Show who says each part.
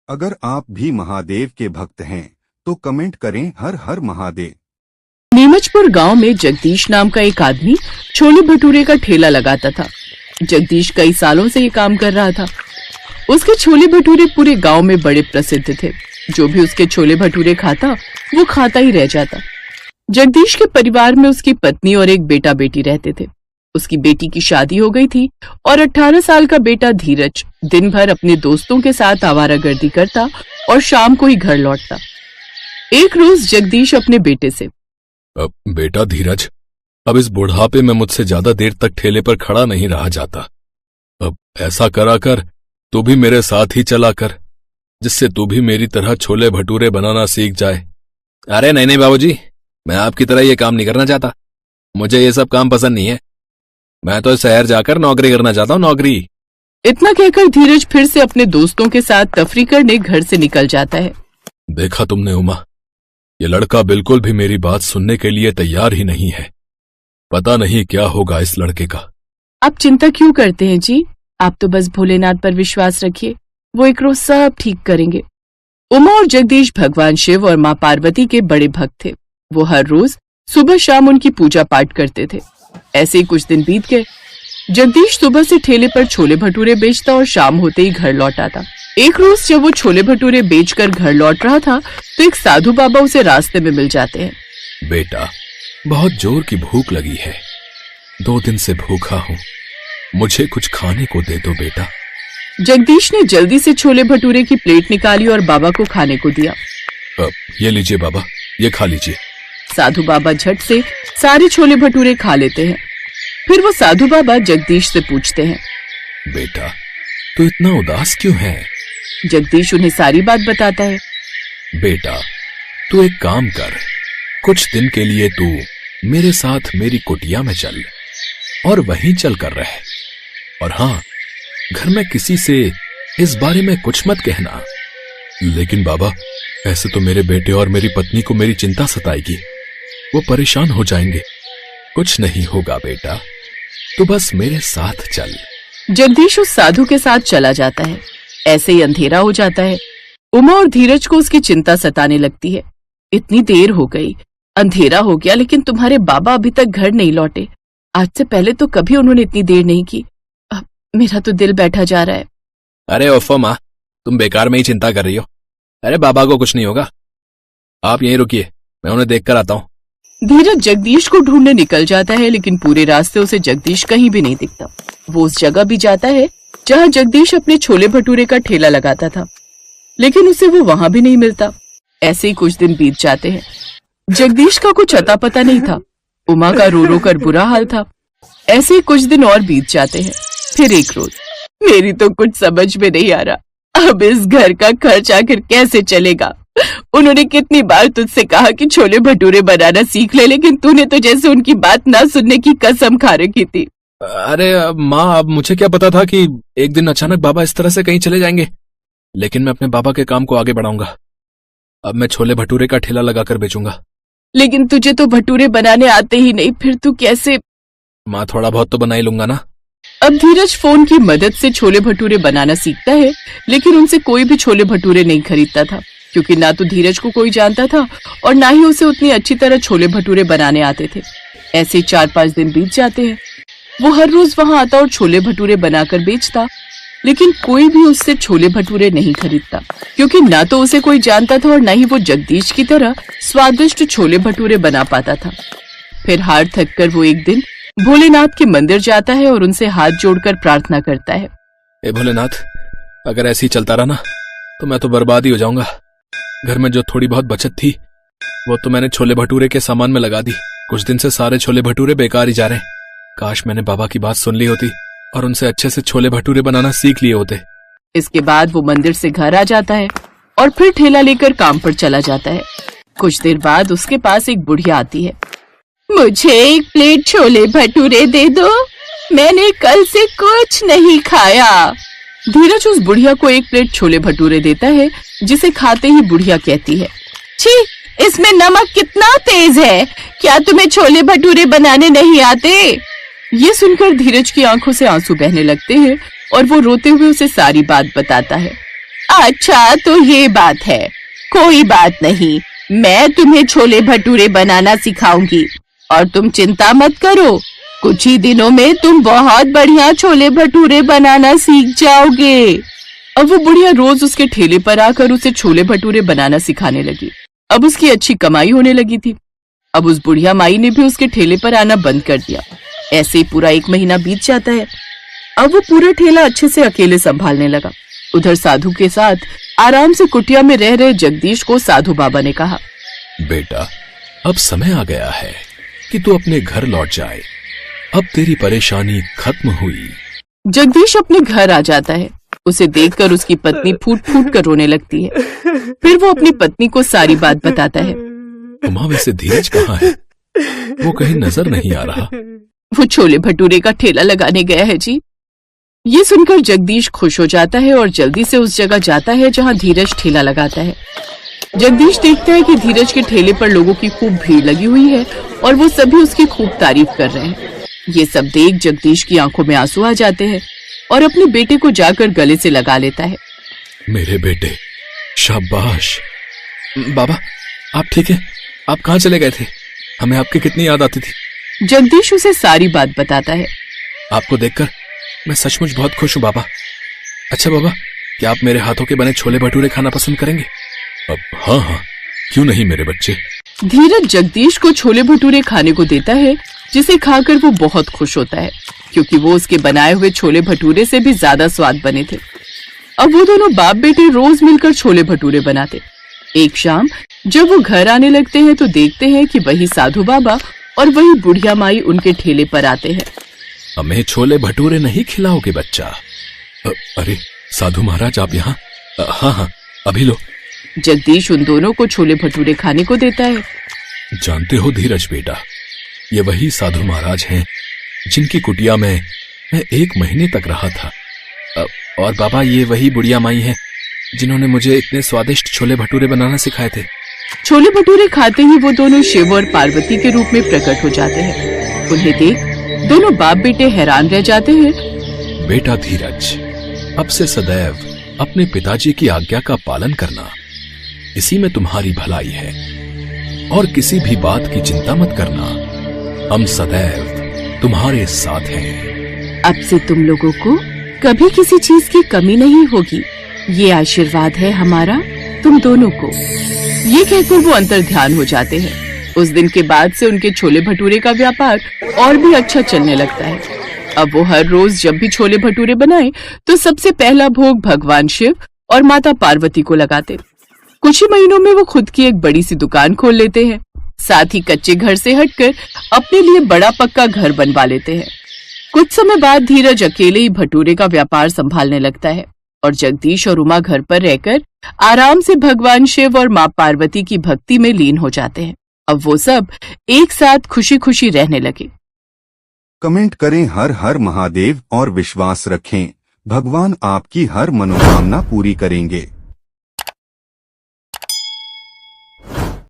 Speaker 1: अगर आप भी महादेव के भक्त हैं तो कमेंट करें हर हर महादेव।
Speaker 2: नीमचपुर गांव में जगदीश नाम का एक आदमी छोले भटूरे का ठेला लगाता था। जगदीश कई सालों से ये काम कर रहा था। उसके छोले भटूरे पूरे गांव में बड़े प्रसिद्ध थे। जो भी उसके छोले भटूरे खाता वो खाता ही रह जाता। जगदीश के परिवार में उसकी पत्नी और एक बेटा बेटी रहते थे। उसकी बेटी की शादी हो गई थी और 18 साल का बेटा धीरज दिन भर अपने दोस्तों के साथ आवारागर्दी करता और शाम को ही घर लौटता। एक रोज जगदीश अपने बेटे से,
Speaker 3: बेटा धीरज, अब इस बुढ़ापे में मुझसे ज्यादा देर तक ठेले पर खड़ा नहीं रहा जाता। अब ऐसा करा कर तू भी मेरे साथ ही चला कर, जिससे तू भी मेरी तरह छोले भटूरे बनाना सीख जाए। अरे नहीं नहीं बाबूजी, मैं आपकी तरह ये काम नहीं करना चाहता। मुझे ये सब काम पसंद नहीं है। मैं तो शहर जाकर नौकरी करना चाहता हूँ, नौकरी।
Speaker 2: इतना कहकर धीरज फिर से अपने दोस्तों के साथ तफरी करने घर से निकल जाता है।
Speaker 3: देखा तुमने उमा, ये लड़का बिल्कुल भी मेरी बात सुनने के लिए तैयार ही नहीं है। पता नहीं क्या होगा इस लड़के का।
Speaker 2: आप चिंता क्यों करते हैं जी? आप तो बस भोलेनाथ पर विश्वास रखिए, वो एक रोज सब ठीक करेंगे। उमा और जगदीश भगवान शिव और माँ पार्वती के बड़े भक्त थे। वो हर रोज सुबह शाम उनकी पूजा पाठ करते थे। ऐसे ही कुछ दिन बीत गए। जगदीश सुबह से ठेले पर छोले भटूरे बेचता और शाम होते ही घर लौट आता। एक रोज जब वो छोले भटूरे बेचकर घर लौट रहा था तो एक साधु बाबा उसे रास्ते में मिल जाते हैं।
Speaker 3: बेटा, बहुत जोर की भूख लगी है। 2 दिन से भूखा हूँ, मुझे कुछ खाने को दे दो बेटा।
Speaker 2: जगदीश ने जल्दी से छोले भटूरे की प्लेट निकाली और बाबा को खाने को दिया।
Speaker 3: ये लीजिए बाबा, ये खा लीजिए।
Speaker 2: साधु बाबा झट से सारे छोले भटूरे खा लेते हैं। फिर वो साधु बाबा जगदीश से पूछते हैं,
Speaker 3: बेटा तू इतना उदास क्यों है?
Speaker 2: जगदीश उन्हें सारी बात बताता है।
Speaker 3: बेटा तू एक काम कर, कुछ दिन के लिए तू मेरे साथ मेरी कुटिया में चल और वहीं चल कर रह। और हाँ, घर में किसी से इस बारे में कुछ मत कहना। लेकिन बाबा, ऐसे तो मेरे बेटे और मेरी पत्नी को मेरी चिंता सताएगी, वो परेशान हो जाएंगे। कुछ नहीं होगा बेटा, तू बस मेरे साथ चल।
Speaker 2: जगदीश उस साधु के साथ चला जाता है। ऐसे ही अंधेरा हो जाता है। उमा और धीरज को उसकी चिंता सताने लगती है। इतनी देर हो गई, अंधेरा हो गया, लेकिन तुम्हारे बाबा अभी तक घर नहीं लौटे। आज से पहले तो कभी उन्होंने इतनी देर नहीं की। अब मेरा तो दिल बैठा जा रहा है।
Speaker 3: अरे ओफो माँ, तुम बेकार में ही चिंता कर रही हो। अरे बाबा को कुछ नहीं होगा, आप यहीं रुकिए, मैं उन्हें देख कर आता हूँ।
Speaker 2: धीरज जगदीश को ढूंढने निकल जाता है, लेकिन पूरे रास्ते उसे जगदीश कहीं भी नहीं दिखता। वो उस जगह भी जाता है जहाँ जगदीश अपने छोले भटूरे का ठेला लगाता था, लेकिन उसे वो वहां भी नहीं मिलता। ऐसे ही कुछ दिन बीत जाते हैं। जगदीश का कुछ अता पता नहीं था। उमा का रो रो कर बुरा हाल था। ऐसे ही कुछ दिन और बीत जाते हैं। फिर एक रोज, मेरी तो कुछ समझ में नहीं आ रहा, अब इस घर का खर्च आखिर कैसे चलेगा। उन्होंने कितनी बार तुझसे कहा कि छोले भटूरे बनाना सीख ले, लेकिन तूने तो जैसे उनकी बात ना सुनने की कसम खा रखी थी।
Speaker 3: अरे माँ, अब मुझे क्या पता था कि एक दिन अचानक बाबा इस तरह से कहीं चले जाएंगे। लेकिन मैं अपने बाबा के काम को आगे बढ़ाऊंगा। अब मैं छोले भटूरे का ठेला लगाकर बेचूंगा।
Speaker 2: लेकिन तुझे तो भटूरे बनाने आते ही नहीं, फिर तू कैसे?
Speaker 3: माँ, थोड़ा बहुत तो बना ही लूंगा ना।
Speaker 2: अब धीरज फोन की मदद से छोले भटूरे बनाना सीखता है, लेकिन उनसे कोई भी छोले भटूरे नहीं खरीदता था, क्योंकि ना तो धीरज को कोई जानता था और ना ही उसे उतनी अच्छी तरह छोले भटूरे बनाने आते थे। ऐसे 4-5 दिन बीत जाते हैं। वो हर रोज वहां आता और छोले भटूरे बनाकर बेचता, लेकिन कोई भी उससे छोले भटूरे नहीं खरीदता, क्योंकि ना तो उसे कोई जानता था और ना ही वो जगदीश की तरह स्वादिष्ट छोले भटूरे बना पाता था। फिर हार थक कर वो एक दिन भोलेनाथ के मंदिर जाता है और उनसे हाथ जोड़कर प्रार्थना करता है।
Speaker 3: ए भोलेनाथ, अगर ऐसे ही चलता रहा ना तो मैं तो बर्बाद ही हो जाऊंगा। घर में जो थोड़ी बहुत बचत थी वो तो मैंने छोले भटूरे के सामान में लगा दी। कुछ दिन से सारे छोले भटूरे बेकार ही जा रहे हैं। काश मैंने बाबा की बात सुन ली होती और उनसे अच्छे से छोले भटूरे बनाना सीख लिए होते।
Speaker 2: इसके बाद वो मंदिर से घर आ जाता है और फिर ठेला लेकर काम पर चला जाता है। कुछ देर बाद उसके पास एक बुढ़िया आती है। मुझे एक प्लेट छोले भटूरे दे दो, मैंने कल से कुछ नहीं खाया। धीरज उस बुढ़िया को एक प्लेट छोले भटूरे देता है, जिसे खाते ही बुढ़िया कहती है, छी, इसमें नमक कितना तेज है, क्या तुम्हें छोले भटूरे बनाने नहीं आते? ये सुनकर धीरज की आंखों से आंसू बहने लगते हैं और वो रोते हुए उसे सारी बात बताता है। अच्छा तो ये बात है, कोई बात नहीं, मैं तुम्हें छोले भटूरे बनाना सिखाऊंगी और तुम चिंता मत करो, कुछ ही दिनों में तुम बहुत बढ़िया छोले भटूरे बनाना सीख जाओगे। अब वो बुढ़िया रोज उसके ठेले पर आकर उसे छोले भटूरे बनाना सिखाने लगी। अब उसकी अच्छी कमाई होने लगी थी। अब उस बुढ़िया माई ने भी उसके ठेले पर आना बंद कर दिया। ऐसे ही पूरा 1 महीना बीत जाता है। अब वो पूरा ठेला अच्छे से अकेले संभालने लगा। उधर साधु के साथ आराम से कुटिया में रह रहे जगदीश को साधु बाबा ने कहा,
Speaker 3: बेटा, अब समय आ गया है कि तू अपने घर लौट जाए। अब तेरी परेशानी खत्म हुई।
Speaker 2: जगदीश अपने घर आ जाता है। उसे देखकर उसकी पत्नी फूट फूट कर रोने लगती है। फिर वो अपनी पत्नी को सारी बात बताता है।
Speaker 3: उमा, वैसे धीरज कहाँ है? वो कहीं नजर नहीं आ रहा।
Speaker 2: वो छोले भटूरे का ठेला लगाने गया है जी। ये सुनकर जगदीश खुश हो जाता है और जल्दी से उस जगह जाता है जहाँ धीरज ठेला लगाता है। जगदीश देखता है कि धीरज के ठेले पर लोगों की खूब भीड़ लगी हुई है और वो सभी उसकी खूब तारीफ कर रहे हैं। ये सब देख जगदीश की आंखों में आंसू आ जाते हैं और अपने बेटे को जाकर गले से लगा लेता है।
Speaker 3: मेरे बेटे, शाबाश। बाबा, आप ठीक है? आप कहाँ चले गए थे? हमें आपकी कितनी याद आती थी।
Speaker 2: जगदीश उसे सारी बात बताता है।
Speaker 3: आपको देखकर मैं सचमुच बहुत खुश हूँ बाबा। अच्छा बाबा, क्या आप मेरे हाथों के बने छोले भटूरे खाना पसंद करेंगे? अब हाँ हाँ, क्यों नहीं मेरे बच्चे।
Speaker 2: धीरज जगदीश को छोले भटूरे खाने को देता है, जिसे खाकर वो बहुत खुश होता है क्योंकि वो उसके बनाए हुए छोले भटूरे से भी ज्यादा स्वाद बने थे। अब वो दोनों बाप बेटे रोज मिलकर छोले भटूरे बनाते। एक शाम जब वो घर आने लगते हैं तो देखते हैं कि वही साधु बाबा और वही बुढ़िया माई उनके ठेले पर आते हैं।
Speaker 3: हमें छोले भटूरे नहीं खिलाओगे बच्चा? अरे साधु महाराज, आप यहाँ? हाँ हाँ, अभी लो।
Speaker 2: जगदीश उन दोनों को छोले भटूरे खाने को देता है।
Speaker 3: जानते हो धीरज बेटा, ये वही साधु महाराज हैं जिनकी कुटिया में मैं 1 महीने तक रहा था। और बाबा, ये वही बुढ़िया माई है जिन्होंने मुझे इतने स्वादिष्ट छोले भटूरे बनाना सिखाए थे।
Speaker 2: छोले भटूरे खाते ही वो दोनों शिव और पार्वती के रूप में प्रकट हो जाते हैं। उन्हें देख दोनों बाप बेटे हैरान रह जाते हैं।
Speaker 3: बेटा धीरज, अब से सदैव अपने पिताजी की आज्ञा का पालन करना, इसी में तुम्हारी भलाई है। और किसी भी बात की चिंता मत करना, हम सदैव तुम्हारे साथ हैं।
Speaker 2: अब से तुम लोगों को कभी किसी चीज की कमी नहीं होगी, ये आशीर्वाद है हमारा तुम दोनों को। ये कहकर वो अंतर ध्यान हो जाते हैं। उस दिन के बाद से उनके छोले भटूरे का व्यापार और भी अच्छा चलने लगता है। अब वो हर रोज जब भी छोले भटूरे बनाए तो सबसे पहला भोग भगवान शिव और माता पार्वती को लगाते। कुछ ही महीनों में वो खुद की एक बड़ी सी दुकान खोल लेते हैं। साथ ही कच्चे घर से हटकर अपने लिए बड़ा पक्का घर बनवा लेते हैं। कुछ समय बाद धीरज अकेले ही भटूरे का व्यापार संभालने लगता है और जगदीश और उमा घर पर रहकर आराम से भगवान शिव और माँ पार्वती की भक्ति में लीन हो जाते हैं। अब वो सब एक साथ खुशी खुशी रहने लगे।
Speaker 1: कमेंट करें हर हर महादेव और विश्वास रखें, भगवान आपकी हर मनोकामना पूरी करेंगे।